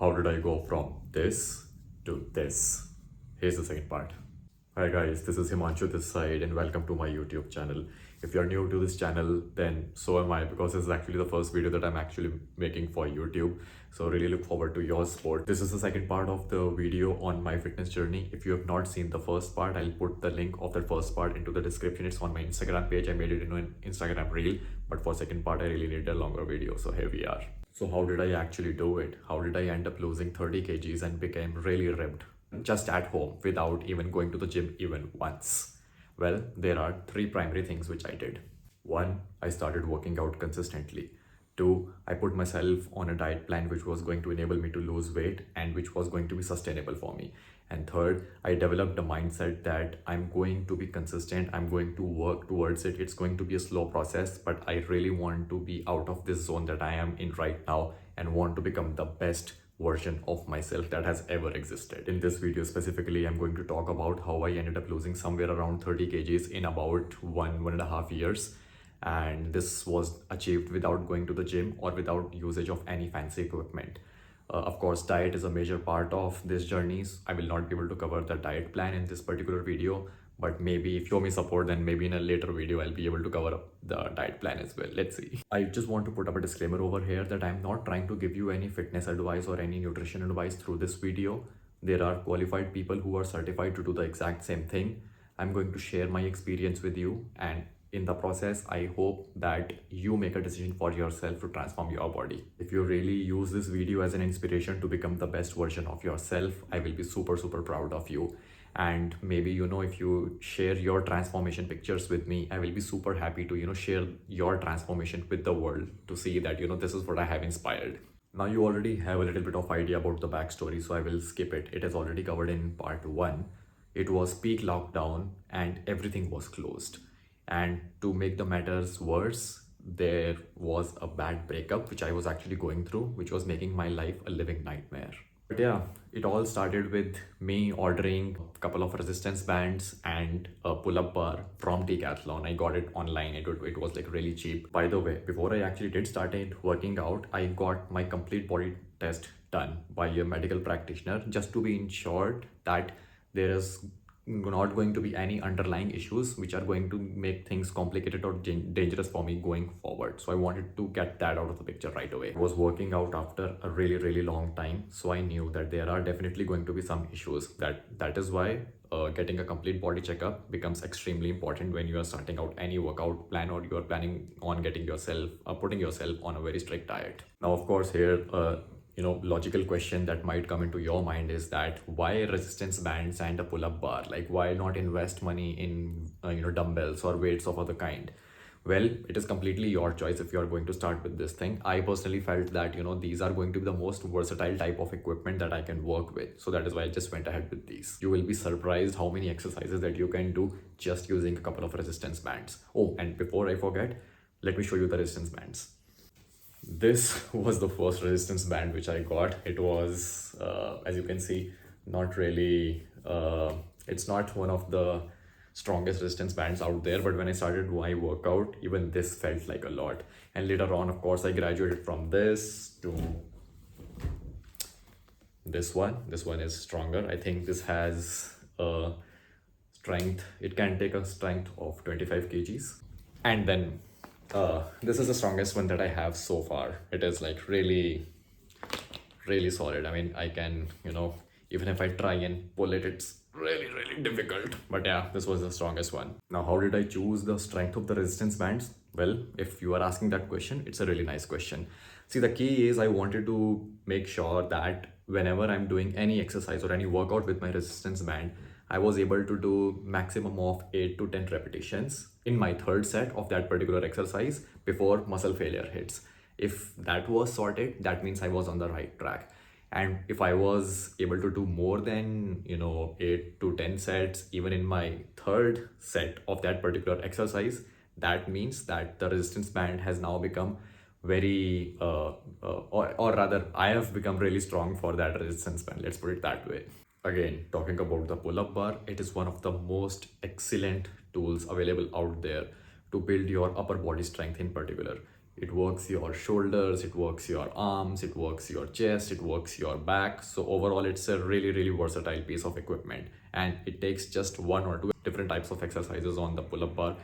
how did I go from this to this? Here's the second part. Hi guys, this is Himanshu this side and welcome to my YouTube channel. If you're new to this channel, then so am I, because this is actually the first video that I'm actually making for YouTube. So really look forward to your support. This is the second part of the video on my fitness journey. If you have not seen the first part, I'll put the link of the first part into the description. It's on my Instagram page. I made it into an Instagram reel, but for second part, I really need a longer video. So here we are. So how did I actually do it? How did I end up losing 30 kgs and became really ripped? Just at home without even going to the gym even once? Well, there are three primary things which I did. One, I started working out consistently. Two, I put myself on a diet plan which was going to enable me to lose weight and which was going to be sustainable for me. And third, I developed a mindset that I'm going to be consistent, I'm going to work towards it. It's going to be a slow process, but I really want to be out of this zone that I am in right now and want to become the best version of myself that has ever existed. In this video specifically, I'm going to talk about how I ended up losing somewhere around 30 kgs in about 1.5 years. And this was achieved without going to the gym or without usage of any fancy equipment. Of course, diet is a major part of this journey. I will not be able to cover the diet plan in this particular video, but maybe if you show me support, then maybe in a later video, I'll be able to cover up the diet plan as well. Let's see. I just want to put up a disclaimer over here that I'm not trying to give you any fitness advice or any nutrition advice through this video. There are qualified people who are certified to do the exact same thing. I'm going to share my experience with you, and in the process, I hope that you make a decision for yourself to transform your body. If you really use this video as an inspiration to become the best version of yourself, I will be super proud of you. And maybe, if you share your transformation pictures with me, I will be super happy to, share your transformation with the world to see that, this is what I have inspired. Now you already have a little bit of idea about the backstory, so I will skip it. It is already covered in part 1. It was peak lockdown and everything was closed. And to make the matters worse, there was a bad breakup which I was actually going through, which was making my life a living nightmare. But yeah, it all started with me ordering a couple of resistance bands and a pull-up bar from Decathlon. I got it online. It was like really cheap. By the way, before I actually did started working out, I got my complete body test done by a medical practitioner just to be ensured that there is not going to be any underlying issues which are going to make things complicated or dangerous for me going forward. So I wanted to get that out of the picture right away. I was working out after a really long time, so I knew that there are definitely going to be some issues. That is why getting a complete body checkup becomes extremely important when you are starting out any workout plan or you are planning on getting yourself putting yourself on a very strict diet. Now of course here logical question that might come into your mind is that why resistance bands and a pull-up bar? Like, why not invest money in dumbbells or weights of other kind? Well, it is completely your choice if you are going to start with this thing. I personally felt that these are going to be the most versatile type of equipment that I can work with, so that is why I just went ahead with these. You will be surprised how many exercises that you can do just using a couple of resistance bands. Oh, and before I forget, let me show you the resistance bands. This was the first resistance band which I got. It was, as you can see, not really, it's not one of the strongest resistance bands out there, but when I started my workout, even this felt like a lot. And later on, of course, I graduated from this to this one. This one is stronger. I think this has a strength, it can take a strength of 25 kgs. And then this is the strongest one that I have so far. It is like really solid. I mean, I can, even if I try and pull it, it's really difficult. But yeah, this was the strongest one. Now, how did I choose the strength of the resistance bands? Well, if you are asking that question, it's a really nice question. See, the key is I wanted to make sure that whenever I'm doing any exercise or any workout with my resistance band, I was able to do maximum of 8 to 10 repetitions in my third set of that particular exercise before muscle failure hits. If that was sorted, that means I was on the right track. And if I was able to do more than 8 to 10 sets even in my third set of that particular exercise, that means that the resistance band has now become very or rather I have become really strong for that resistance band, let's put it that way. Again, talking about the pull-up bar, it is one of the most excellent tools available out there to build your upper body strength in particular. It works your shoulders, it works your arms, it works your chest, it works your back. So overall, it's a really, really versatile piece of equipment. And it takes just one or two different types of exercises on the pull-up bar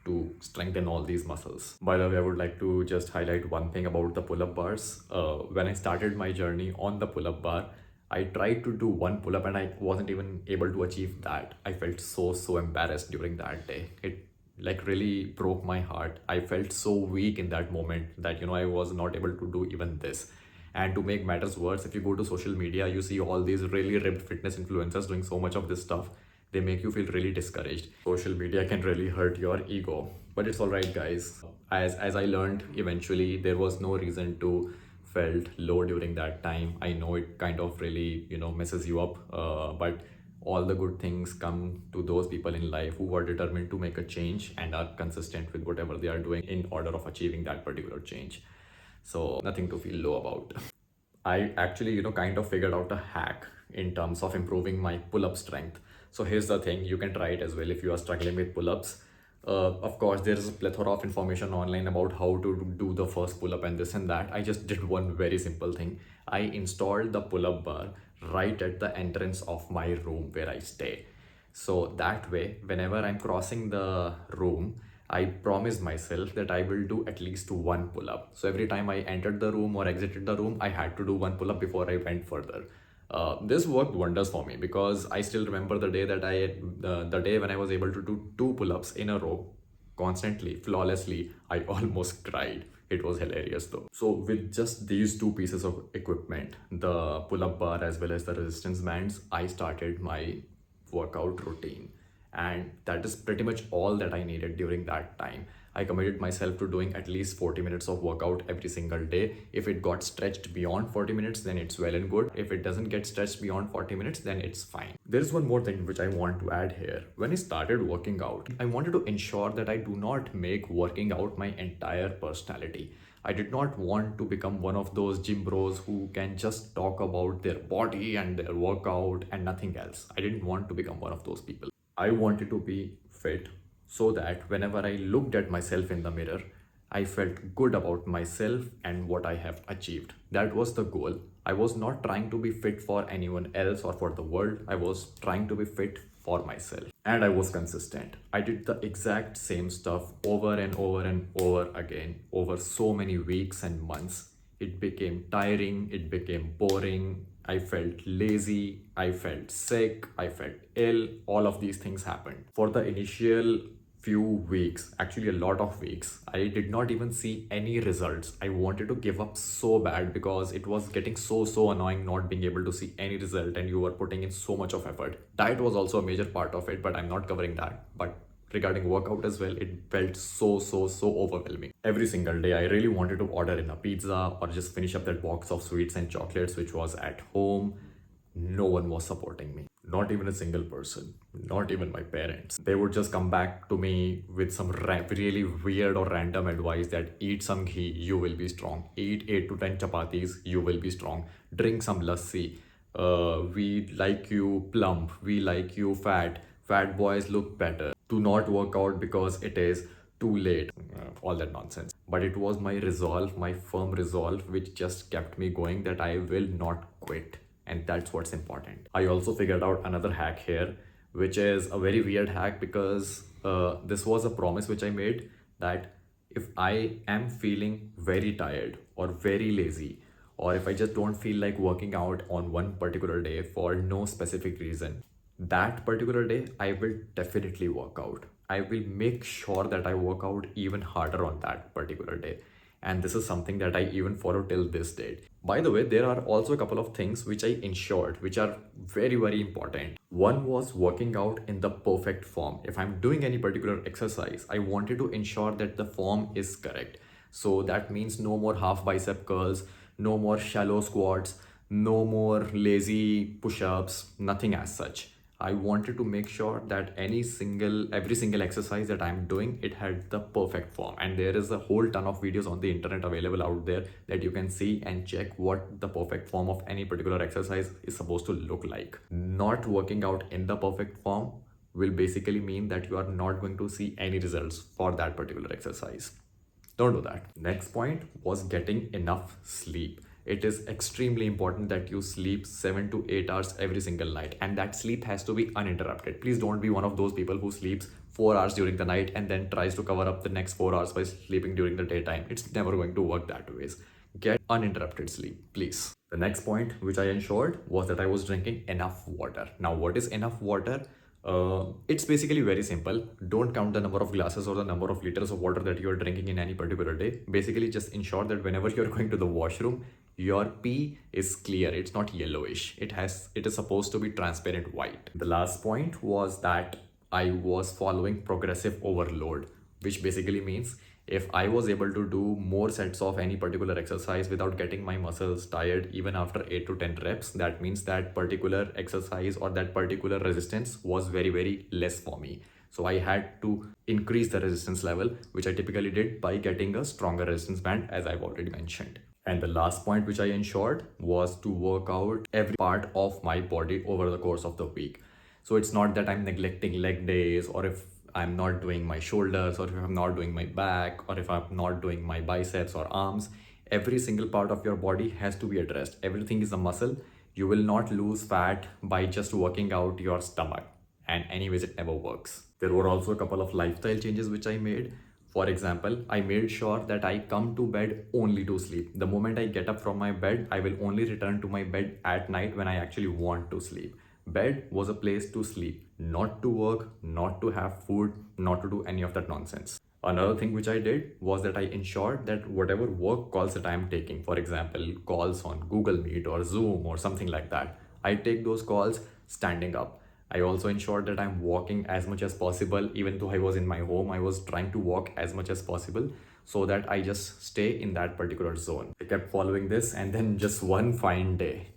to strengthen all these muscles. By the way, I would like to just highlight one thing about the pull-up bars. When I started my journey on the pull-up bar, I tried to do one pull-up and I wasn't even able to achieve that. I felt so embarrassed during that day. It like really broke my heart. I felt so weak in that moment that I was not able to do even this. And to make matters worse, if you go to social media, you see all these really ripped fitness influencers doing so much of this stuff. They make you feel really discouraged. Social media can really hurt your ego, but it's all right, guys. As I learned eventually, there was no reason to felt low during that time. I know it kind of really messes you up, but all the good things come to those people in life who are determined to make a change and are consistent with whatever they are doing in order of achieving that particular change. So nothing to feel low about. I actually, kind of figured out a hack in terms of improving my pull-up strength. So here's the thing, you can try it as well if you are struggling with pull-ups. Of course, there is a plethora of information online about how to do the first pull-up and this and that. I just did one very simple thing. I installed the pull-up bar right at the entrance of my room where I stay. So that way, whenever I'm crossing the room, I promised myself that I will do at least one pull-up. So every time I entered the room or exited the room, I had to do one pull-up before I went further. This worked wonders for me because I still remember the day that the day when I was able to do two pull-ups in a row constantly, flawlessly. I almost cried. It was hilarious though. So with just these two pieces of equipment, the pull-up bar as well as the resistance bands, I started my workout routine. And that is pretty much all that I needed during that time. I committed myself to doing at least 40 minutes of workout every single day. If it got stretched beyond 40 minutes, then it's well and good. If it doesn't get stretched beyond 40 minutes, then it's fine. There's one more thing which I want to add here. When I started working out, I wanted to ensure that I do not make working out my entire personality. I did not want to become one of those gym bros who can just talk about their body and their workout and nothing else. I didn't want to become one of those people. I wanted to be fit so that whenever I looked at myself in the mirror, I felt good about myself and what I have achieved. That was the goal. I was not trying to be fit for anyone else or for the world. I was trying to be fit for myself. And I was consistent. I did the exact same stuff over and over and over again over so many weeks and months. It became tiring, it became boring. I felt lazy, I felt sick, I felt ill. All of these things happened. For the initial few weeks, actually a lot of weeks, I did not even see any results. I wanted to give up so bad because it was getting so annoying not being able to see any result and you were putting in so much of effort. Diet was also a major part of it, but I'm not covering that. But regarding workout as well, it felt so overwhelming. Every single day I really wanted to order in a pizza or just finish up that box of sweets and chocolates which was at home. No one was supporting me, not even a single person, not even my parents. They would just come back to me with some really weird or random advice that eat some ghee, you will be strong, eat 8 to 10 chapatis, you will be strong, drink some lassi, we like you plump, we like you fat boys look better, do not work out because it is too late, all that nonsense. But it was my resolve, my firm resolve, which just kept me going that I will not quit. And that's what's important. I also figured out another hack here, which is a very weird hack because this was a promise which I made that if I am feeling very tired or very lazy, or if I just don't feel like working out on one particular day for no specific reason, that particular day I will definitely work out. I will make sure that I work out even harder on that particular day. And this is something that I even follow till this date. By the way, there are also a couple of things which I ensured, which are very important. One was working out in the perfect form. If I'm doing any particular exercise, I wanted to ensure that the form is correct. So that means no more half bicep curls, no more shallow squats, no more lazy push-ups, nothing as such. I wanted to make sure that every single exercise that I'm doing, it had the perfect form. And there is a whole ton of videos on the internet available out there that you can see and check what the perfect form of any particular exercise is supposed to look like. Not working out in the perfect form will basically mean that you are not going to see any results for that particular exercise. Don't do that. Next point was getting enough sleep. It is extremely important that you sleep 7 to 8 hours every single night, and that sleep has to be uninterrupted. Please don't be one of those people who sleeps 4 hours during the night and then tries to cover up the next 4 hours by sleeping during the daytime. It's never going to work that ways. Get uninterrupted sleep, please. The next point which I ensured was that I was drinking enough water. Now, what is enough water? It's basically very simple. Don't count the number of glasses or the number of liters of water that you are drinking in any particular day. Basically, just ensure that whenever you're going to the washroom, your pee is clear. It's not yellowish. It is supposed to be transparent white. The last point was that I was following progressive overload, which basically means if I was able to do more sets of any particular exercise without getting my muscles tired even after 8 to 10 reps, that means that particular exercise or that particular resistance was very, very less for me. So I had to increase the resistance level, which I typically did by getting a stronger resistance band, as I've already mentioned. And the last point which I ensured was to work out every part of my body over the course of the week. So it's not that I'm neglecting leg days, or if I'm not doing my shoulders, or if I'm not doing my back, or if I'm not doing my biceps or arms. Every single part of your body has to be addressed. Everything is a muscle. You will not lose fat by just working out your stomach. And anyways, it never works. There were also a couple of lifestyle changes which I made. For example, I made sure that I come to bed only to sleep. The moment I get up from my bed, I will only return to my bed at night when I actually want to sleep. Bed was a place to sleep, not to work, not to have food, not to do any of that nonsense. Another thing which I did was that I ensured that whatever work calls that I am taking, for example, calls on Google Meet or Zoom or something like that, I take those calls standing up. I also ensured that I'm walking as much as possible. Even though I was in my home, I was trying to walk as much as possible so that I just stay in that particular zone. I kept following this, and then just one fine day,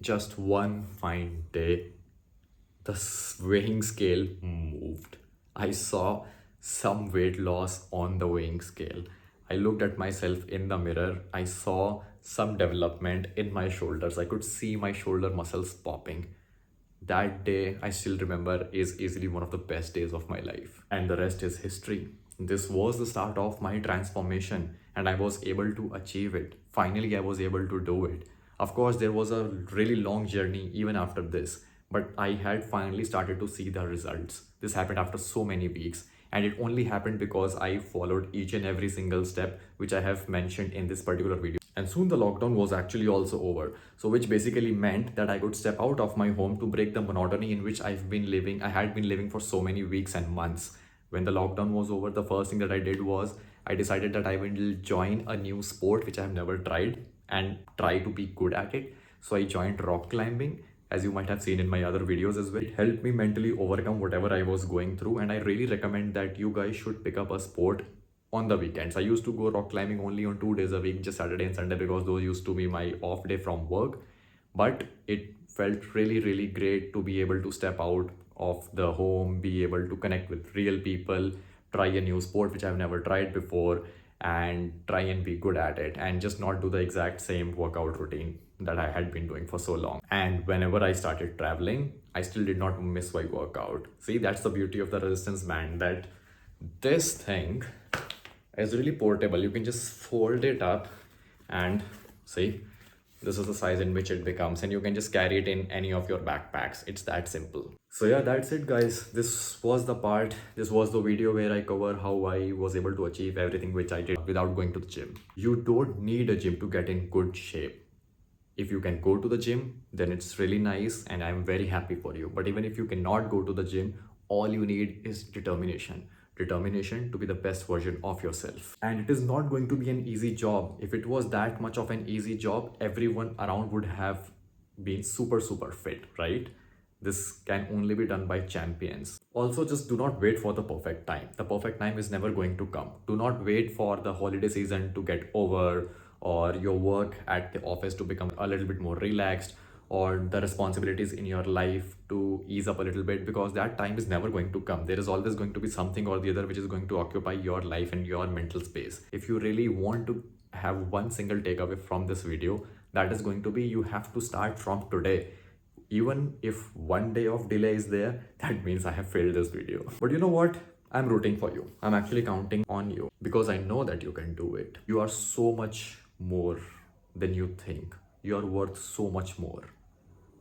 the weighing scale moved. I saw some weight loss on the weighing scale. I looked at myself in the mirror. I saw some development in my shoulders. I could see my shoulder muscles popping. That day, I still remember, is easily one of the best days of my life. And the rest is history. This was the start of my transformation, and I was able to achieve it. Finally, I was able to do it. Of course, there was a really long journey even after this, but I had finally started to see the results. This happened after so many weeks, and it only happened because I followed each and every single step which I have mentioned in this particular video. And soon the lockdown was actually also over, so which basically meant that I could step out of my home to break the monotony in which I had been living for so many weeks and months. When the lockdown was over, the first thing that I did was I decided that I will join a new sport which I have never tried and try to be good at it. So I joined rock climbing, as you might have seen in my other videos as well. It helped me mentally overcome whatever I was going through, and I really recommend that you guys should pick up a sport on the weekends. I used to go rock climbing only on 2 days a week, just Saturday and Sunday, because those used to be my off day from work. But it felt really, really great to be able to step out of the home, be able to connect with real people, try a new sport which I've never tried before, and try and be good at it, and just not do the exact same workout routine that I had been doing for so long. And whenever I started traveling, I still did not miss my workout. See, that's the beauty of the resistance band, that this thing is really portable. You can just fold it up, and see, this is the size in which it becomes, and you can just carry it in any of your backpacks. It's that simple. So yeah, that's it guys. This was the video where I cover how I was able to achieve everything which I did without going to the gym. You don't need a gym to get in good shape. If you can go to the gym, then it's really nice, and I'm very happy for you. But even if you cannot go to the gym, all you need is determination to be the best version of yourself. And it is not going to be an easy job. If it was that much of an easy job, everyone around would have been super fit, right? This can only be done by champions. Also, just do not wait for the perfect time. The perfect time is never going to come. Do not wait for the holiday season to get over, or your work at the office to become a little bit more relaxed, or the responsibilities in your life to ease up a little bit, because that time is never going to come. There is always going to be something or the other which is going to occupy your life and your mental space. If you really want to have one single takeaway from this video, that is going to be, you have to start from today. Even if one day of delay is there, that means I have failed this video. But you know what? I'm rooting for you. I'm actually counting on you because I know that you can do it. You are so much more than you think. You are worth so much more.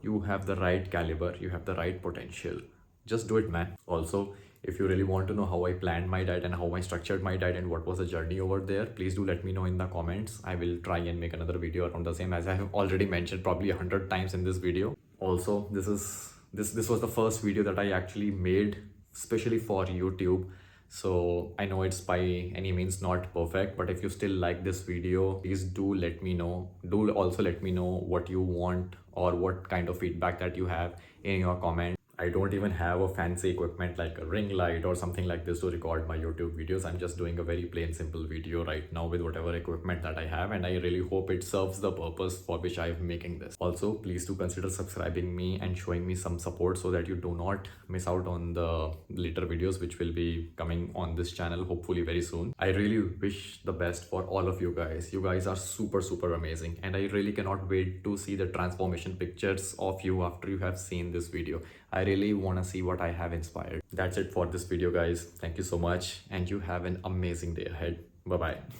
You have the right caliber, you have the right potential. Just do it, man. Also, if you really want to know how I planned my diet and how I structured my diet and what was the journey over there, please do let me know in the comments. I will try and make another video around the same, as I have already mentioned probably 100 times in this video. Also, this was the first video that I actually made especially for YouTube. So I know it's by any means not perfect, but if you still like this video, please do let me know. Do also let me know what you want or what kind of feedback that you have in your comment. I don't even have a fancy equipment like a ring light or something like this to record my YouTube videos. I'm just doing a very plain simple video right now with whatever equipment that I have, and I really hope it serves the purpose for which I'm making this. Also, please do consider subscribing me and showing me some support so that you do not miss out on the later videos which will be coming on this channel hopefully very soon. I really wish the best for all of you guys. You guys are super amazing, and I really cannot wait to see the transformation pictures of you after you have seen this video. I really want to see what I have inspired. That's it for this video, guys. Thank you so much, and you have an amazing day ahead. Bye bye.